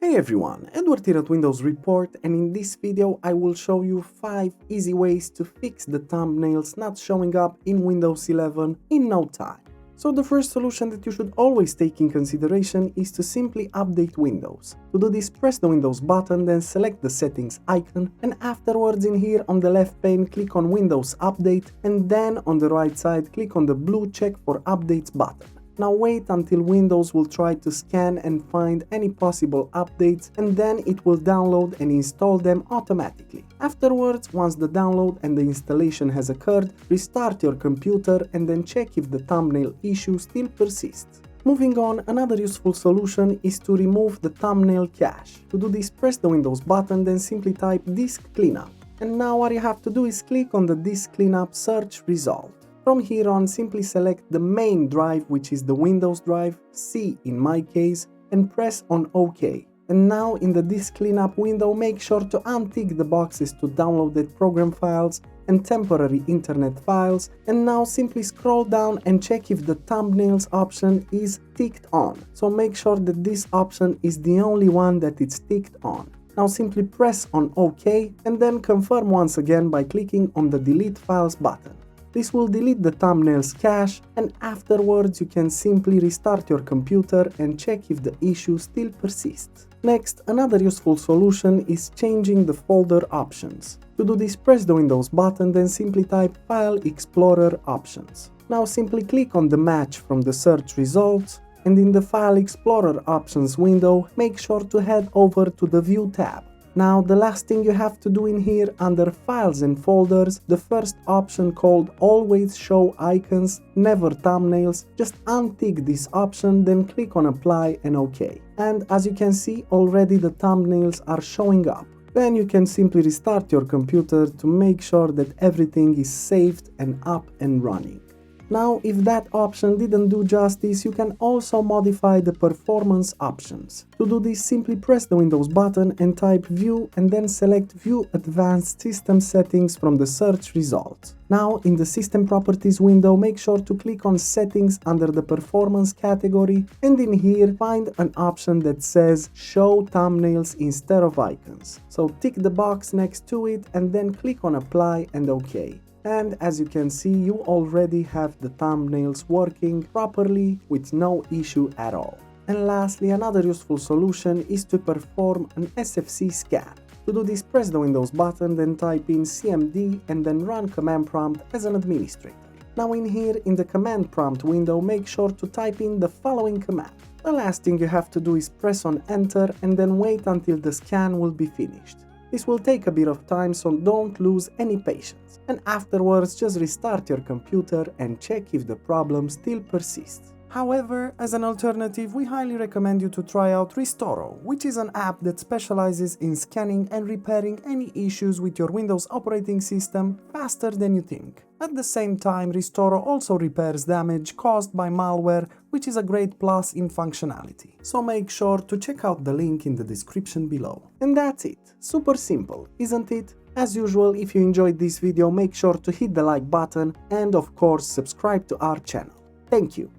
Hey everyone, Edward here at Windows Report, and in this video I will show you 5 easy ways to fix the thumbnails not showing up in Windows 11 in no time. So the first solution that you should always take in consideration is to simply update Windows. To do this, press the Windows button, then select the settings icon, and afterwards in here on the left pane click on Windows Update, and then on the right side click on the blue check for updates button. Now wait until Windows will try to scan and find any possible updates, and then it will download and install them automatically. Afterwards, once the download and the installation has occurred, restart your computer and then check if the thumbnail issue still persists. Moving on, another useful solution is to remove the thumbnail cache. To do this, press the Windows button, then simply type disk cleanup. And now what you have to do is click on the disk cleanup search result. From here on, simply select the main drive, which is the Windows drive, C in my case, and press on OK. And now in the disk cleanup window, make sure to untick the boxes to downloaded program files and temporary internet files, and now simply scroll down and check if the thumbnails option is ticked on. So make sure that this option is the only one that it's ticked on. Now simply press on OK and then confirm once again by clicking on the delete files button. This will delete the thumbnails cache, and afterwards you can simply restart your computer and check if the issue still persists. Next, another useful solution is changing the folder options. To do this, press the Windows button, then simply type File Explorer Options. Now simply click on the match from the search results, and in the File Explorer Options window, make sure to head over to the View tab. Now the last thing you have to do in here, under Files and Folders, the first option called Always Show Icons, Never Thumbnails, just untick this option, then click on Apply and OK. And as you can see, already the thumbnails are showing up. Then you can simply restart your computer to make sure that everything is saved and up and running. Now, if that option didn't do justice, you can also modify the performance options. To do this, simply press the Windows button and type View and then select View Advanced System Settings from the search results. Now, in the System Properties window, make sure to click on Settings under the Performance category, and in here find an option that says Show Thumbnails instead of Icons. So tick the box next to it and then click on Apply and OK. And as you can see, you already have the thumbnails working properly with no issue at all. And lastly, another useful solution is to perform an SFC scan. To do this, press the Windows button, then type in CMD and then run command prompt as an administrator. Now in here, in the command prompt window, make sure to type in the following command. The last thing you have to do is press on enter and then wait until the scan will be finished. This will take a bit of time, so don't lose any patience. And afterwards, just restart your computer and check if the problem still persists. However, as an alternative, we highly recommend you to try out Restoro, which is an app that specializes in scanning and repairing any issues with your Windows operating system faster than you think. At the same time, Restoro also repairs damage caused by malware, which is a great plus in functionality. So make sure to check out the link in the description below. And that's it. Super simple, isn't it? As usual, if you enjoyed this video, make sure to hit the like button and of course subscribe to our channel. Thank you.